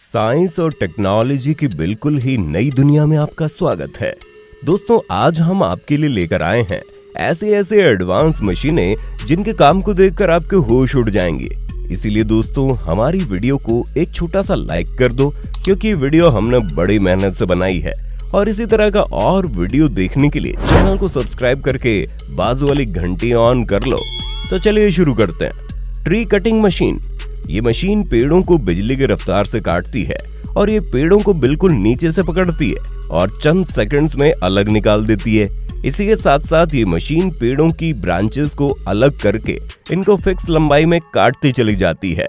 Science और technology की बिल्कुल ही नई दुनिया में आपका स्वागत है। दोस्तों, आज हम आपके लिए लेकर आए हैं ऐसे एडवांस मशीनें जिनके काम को देखकर आपके होश उड़ जाएंगे। इसीलिए दोस्तों, हमारी वीडियो को एक छोटा सा लाइक कर दो, क्योंकि वीडियो हमने बड़ी मेहनत से बनाई है। और इसी तरह का और वीडियो देखने के लिए चैनल को सब्सक्राइब करके बाजू वाली घंटी ऑन कर लो। तो चलिए शुरू करते हैं। Tree cutting machine. ये मशीन पेड़ों को बिजली की रफ्तार से काटती है और ये पेड़ों को बिल्कुल नीचे से पकड़ती है और चंद सेकंड्स में अलग निकाल देती है। इसी के साथ साथ ये मशीन पेड़ों की ब्रांचेस को अलग करके इनको फिक्स लंबाई में काटती चली जाती है।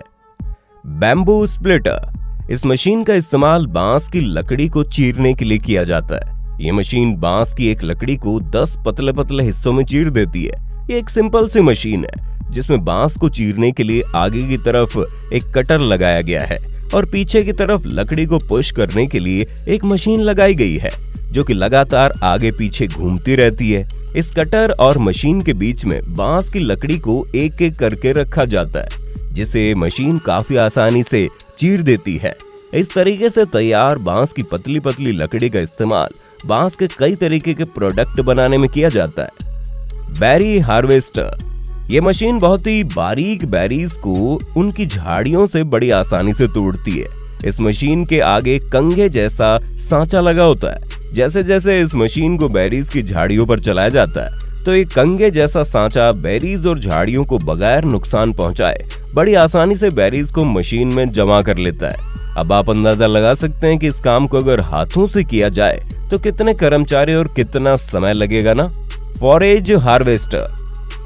Bamboo splitter. इस मशीन का इस्तेमाल बांस की लकड़ी को चीरने के लिए किया जाता है। ये मशीन बांस की एक लकड़ी को 10 पतले पतले हिस्सों में चीर देती है। ये एक सिंपल सी मशीन है जिसमें बांस को चीरने के लिए आगे की तरफ एक कटर लगाया गया है और पीछे की तरफ लकड़ी को पुश करने के लिए एक मशीन लगाई गई है जो कि लगातार आगे पीछे घूमती रहती है। इस कटर और मशीन के बीच में बांस की लकड़ी को एक एक करके रखा जाता है, जिसे मशीन काफी आसानी से चीर देती है। इस तरीके से तैयार बांस की पतली पतली लकड़ी का इस्तेमाल बांस के कई तरीके के प्रोडक्ट बनाने में किया जाता है। Berry harvester. ये मशीन बहुत ही बारीक बेरीज को उनकी झाड़ियों से बड़ी आसानी से तोड़ती है। इस मशीन के आगे कंघे जैसा सांचा लगा होता है। जैसे जैसे इस मशीन को बेरीज की झाड़ियों पर चलाया जाता है तो एक कंघे जैसा सांचा बेरीज और झाड़ियों को बगैर नुकसान पहुंचाए बड़ी आसानी से बेरीज को मशीन में जमा कर लेता है। अब आप अंदाजा लगा सकते हैं कि इस काम को अगर हाथों से किया जाए तो कितने कर्मचारी और कितना समय लगेगा ना। Forage harvester.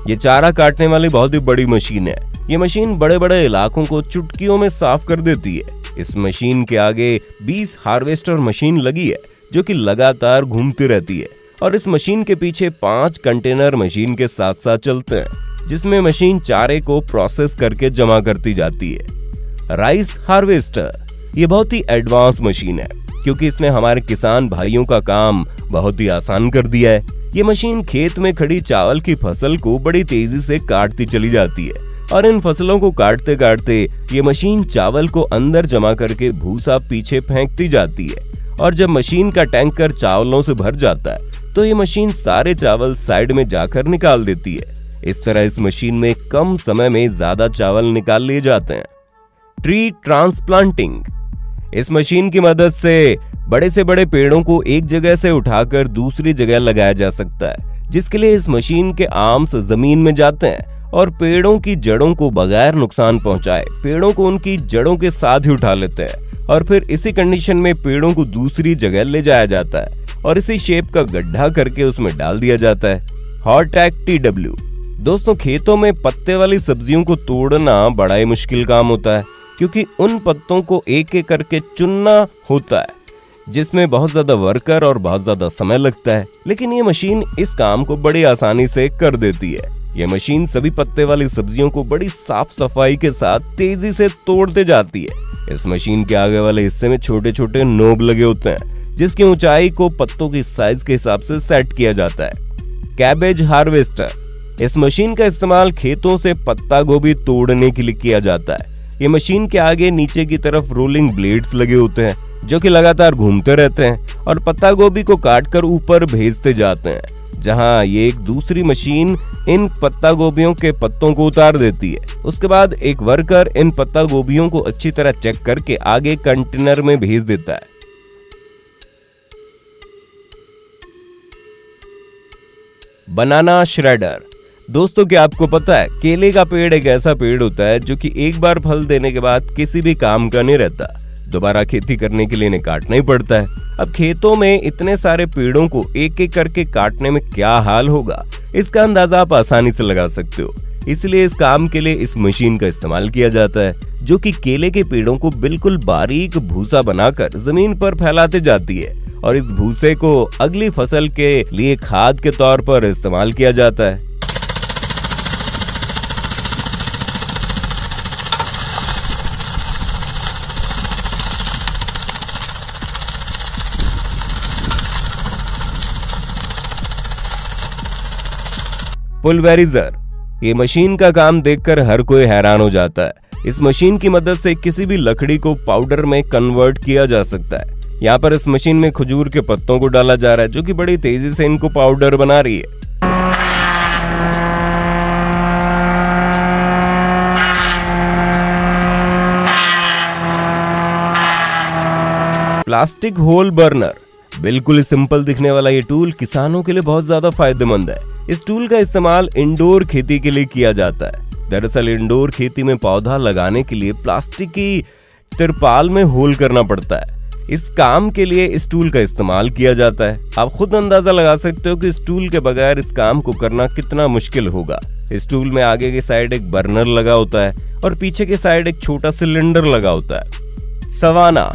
ये चारा काटने वाली बहुत ही बड़ी मशीन है। ये मशीन बड़े बड़े इलाकों को चुटकियों में साफ कर देती है। इस मशीन के आगे 20 हार्वेस्टर मशीन लगी है जो कि लगातार घूमती रहती है और इस मशीन के पीछे 5 कंटेनर मशीन के साथ साथ चलते हैं, जिसमें मशीन चारे को प्रोसेस करके जमा करती जाती है। Rice harvester. ये बहुत ही एडवांस मशीन है क्योंकि इसने हमारे किसान भाइयों का काम बहुत ही आसान कर दिया है। ये मशीन खेत में खड़ी चावल की फसल को बड़ी तेजी से काटती चली जाती है और इन फसलों को काटते काटते ये मशीन चावल को अंदर जमा करके भूसा पीछे फेंकती जाती है और जब मशीन का टैंकर चावलों से भर जाता है तो ये मशीन सारे चावल साइड में जाकर निकाल देती है। इस तरह इस मशीन में कम समय में ज्यादा चावल निकाल लिए जाते हैं। Tree transplanting. इस मशीन की मदद से बड़े पेड़ों को एक जगह से उठाकर दूसरी जगह लगाया जा सकता है, जिसके लिए इस मशीन के आर्म्स जमीन में जाते हैं और पेड़ों की जड़ों को बगैर नुकसान पहुंचाए पेड़ों को उनकी जड़ों के साथ ही उठा लेते हैं और फिर इसी कंडीशन में पेड़ों को दूसरी जगह ले जाया जाता है और इसी शेप का गड्ढा करके उसमें डाल दिया जाता है। हॉर्टैक TW। दोस्तों, खेतों में पत्ते वाली सब्जियों को तोड़ना बड़ा ही मुश्किल काम होता है क्योंकि उन पत्तों को एक एक करके चुनना होता है, जिसमें बहुत ज्यादा वर्कर और बहुत ज्यादा समय लगता है। लेकिन ये मशीन इस काम को बड़ी आसानी से कर देती है। ये मशीन सभी पत्ते वाली सब्जियों को बड़ी साफ सफाई के साथ तेजी से तोड़ते जाती है। इस मशीन के आगे वाले हिस्से में छोटे छोटे नोब लगे होते हैं, जिसकी ऊंचाई को पत्तों की साइज के हिसाब से सेट किया जाता है। Cabbage harvester. इस मशीन का इस्तेमाल खेतों से पत्ता गोभी तोड़ने के लिए किया जाता है। ये मशीन के आगे नीचे की तरफ रोलिंग ब्लेड्स लगे होते हैं जो कि लगातार घूमते रहते हैं और पत्ता गोभी को काटकर ऊपर भेजते जाते हैं, जहां ये एक दूसरी मशीन इन पत्ता गोभियों के पत्तों को उतार देती है। उसके बाद एक वर्कर इन पत्ता गोभियों को अच्छी तरह चेक करके आगे कंटेनर में भेज देता है। बनाना श्रेडर। दोस्तों, क्या आपको पता है केले का पेड़ एक ऐसा पेड़ होता है जो कि एक बार फल देने के बाद किसी भी काम का नहीं रहता, दोबारा खेती करने के लिए इन्हें काटना ही पड़ता है। अब खेतों में इतने सारे पेड़ों को एक एक करके काटने में क्या हाल होगा, इसका अंदाजा आप आसानी से लगा सकते हो। इसलिए इस काम के लिए इस मशीन का इस्तेमाल किया जाता है जो कि केले के पेड़ों को बिल्कुल बारीक भूसा बनाकर जमीन पर फैलाते जाती है और इस भूसे को अगली फसल के लिए खाद के तौर पर इस्तेमाल किया जाता है। पुलवेराइजर। ये मशीन का काम देखकर हर कोई हैरान हो जाता है। इस मशीन की मदद से किसी भी लकड़ी को पाउडर में कन्वर्ट किया जा सकता है। यहाँ पर इस मशीन में खजूर के पत्तों को डाला जा रहा है, जो कि बड़ी तेजी से इनको पाउडर बना रही है। प्लास्टिक होल बर्नर, बिल्कुल सिंपल दिखने वाला ये टूल किसानों के लिए बहुत ज्यादा फायदेमंद है। इस टूल का इस्तेमाल इंडोर खेती के लिए किया जाता है। दरअसल इंडोर खेती में पौधा लगाने के लिए प्लास्टिक की तिरपाल में होल करना पड़ता है। इस काम के लिए इस टूल का इस्तेमाल किया जाता है। आप खुद अंदाजा लगा सकते हो कि इस टूल के बगैर इस काम को करना कितना मुश्किल होगा। इस टूल में आगे की साइड एक बर्नर लगा होता है और पीछे की साइड एक छोटा सिलेंडर लगा होता है। सवाना,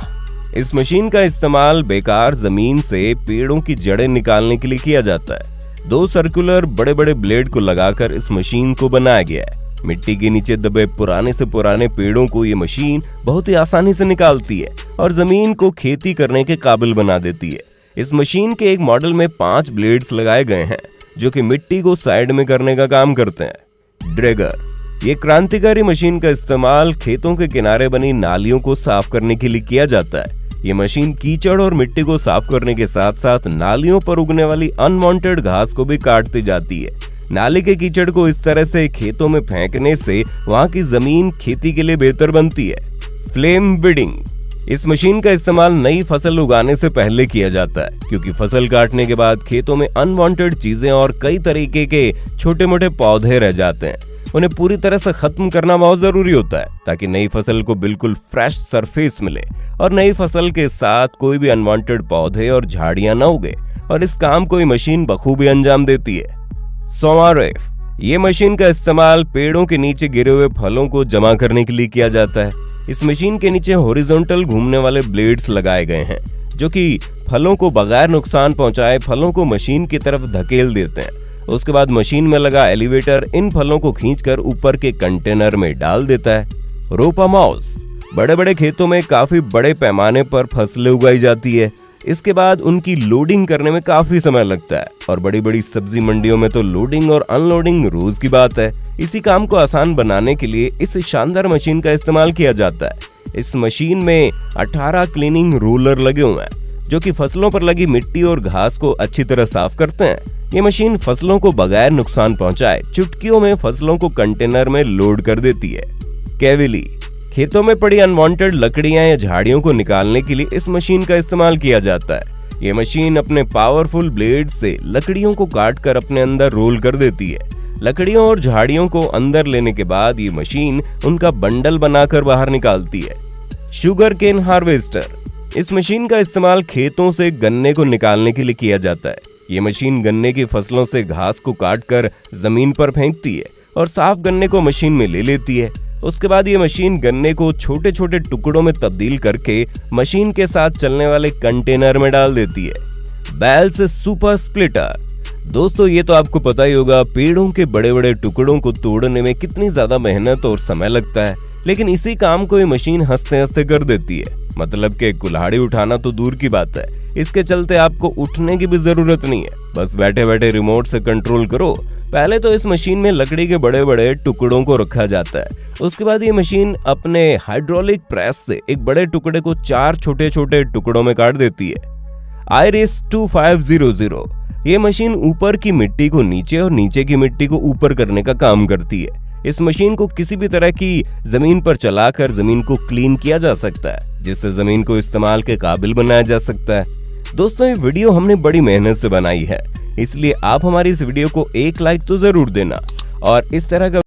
इस मशीन का इस्तेमाल बेकार जमीन से पेड़ों की जड़ें निकालने के लिए किया जाता है। 2 सर्कुलर बड़े बड़े ब्लेड को लगाकर इस मशीन को बनाया गया है। मिट्टी के नीचे दबे पुराने से पुराने पेड़ों को ये मशीन बहुत ही आसानी से निकालती है और जमीन को खेती करने के काबिल बना देती है। इस मशीन के एक मॉडल में 5 ब्लेड्स लगाए गए हैं, जो कि मिट्टी को साइड में करने का काम करते हैं। ड्रैगर, ये क्रांतिकारी मशीन का इस्तेमाल खेतों के किनारे बनी नालियों को साफ करने के लिए किया जाता है। ये मशीन कीचड़ और मिट्टी को साफ करने के साथ साथ नालियों पर उगने वाली अनवांटेड घास को भी काटती जाती है। नाले के कीचड़ को इस तरह से खेतों में फेंकने से वहां की जमीन खेती के लिए बेहतर बनती है। फ्लेम बीडिंग, इस मशीन का इस्तेमाल नई फसल उगाने से पहले किया जाता है, क्योंकि फसल काटने के बाद खेतों में अनवांटेड चीजें और कई तरीके के छोटे मोटे पौधे रह जाते हैं। उन्हें पूरी तरह से खत्म करना बहुत जरूरी होता है, ताकि नई फसल को बिल्कुल फ्रेश सरफेस मिले और नई फसल के साथ कोई भी अनवांटेड पौधे और झाड़ियां न उगे, और इस काम को ये मशीन बखूबी अंजाम देती है। सोमारेफ, ये मशीन का इस्तेमाल पेड़ों के नीचे गिरे हुए फलों को जमा करने के लिए किया जाता है। इस मशीन के नीचे हॉरिजॉन्टल घूमने वाले ब्लेड्स लगाए गए हैं, जो कि फलों को बगैर नुकसान पहुंचाए फलों को मशीन की तरफ धकेल देते हैं। उसके बाद मशीन में लगा एलिवेटर इन फलों को खींचकर ऊपर के कंटेनर में डाल देता है। रोपा माउस, बड़े बड़े खेतों में काफी बड़े पैमाने पर फसलें उगाई जाती है। इसके बाद उनकी लोडिंग करने में काफी समय लगता है, और बड़ी बड़ी सब्जी मंडियों में तो लोडिंग और अनलोडिंग रोज की बात है। इसी काम को आसान बनाने के लिए इस शानदार मशीन का इस्तेमाल किया जाता है। इस मशीन में 18 क्लीनिंग रोलर लगे हुए हैं, जो कि फसलों पर लगी मिट्टी और घास को अच्छी तरह साफ करते हैं। ये मशीन फसलों को बगैर नुकसान पहुंचाए चुटकियों में फसलों को कंटेनर में लोड कर देती है। कैविली, खेतों में पड़ी अनवांटेड लकड़ियां या झाड़ियों को निकालने के लिए इस मशीन का इस्तेमाल किया जाता है। ये मशीन अपने पावरफुल ब्लेड से लकड़ियों को काटकर अपने अंदर रोल कर देती है। लकड़ियों और झाड़ियों को अंदर लेने के बाद ये मशीन उनका बंडल बनाकर बाहर निकालती है। शुगर केन हार्वेस्टर, इस मशीन का इस्तेमाल खेतों से गन्ने को निकालने के लिए किया जाता है। ये मशीन गन्ने की फसलों से घास को काटकर जमीन पर फेंकती है और साफ गन्ने को मशीन में ले लेती है। उसके बाद ये मशीन गन्ने को छोटे छोटे टुकड़ों में तब्दील करके मशीन के साथ चलने वाले कंटेनर में डाल देती है। बेल्स सुपर स्प्लिटर, दोस्तों ये तो आपको पता ही होगा, पेड़ों के बड़े बड़े टुकड़ों को तोड़ने में कितनी ज्यादा मेहनत और समय लगता है, लेकिन इसी काम को ये मशीन हंसते हंसते कर देती है। मतलब कि कुल्हाड़ी उठाना तो दूर की बात है, इसके चलते आपको उठने की भी जरूरत नहीं है, बस बैठे बैठे रिमोट से कंट्रोल करो। पहले तो इस मशीन में लकड़ी के बड़े बड़े टुकड़ों को रखा जाता है। उसके बाद ये मशीन अपने हाइड्रोलिक प्रेस से एक बड़े टुकड़े को 4 छोटे छोटे टुकड़ों में काट देती है। आयरिस 2500, ये मशीन ऊपर की मिट्टी को नीचे और नीचे की मिट्टी को ऊपर करने का काम करती है। इस मशीन को किसी भी तरह की जमीन पर चलाकर जमीन को क्लीन किया जा सकता है, जिससे जमीन को इस्तेमाल के काबिल बनाया जा सकता है। दोस्तों ये वीडियो हमने बड़ी मेहनत से बनाई है, इसलिए आप हमारी इस वीडियो को एक लाइक तो जरूर देना, और इस तरह का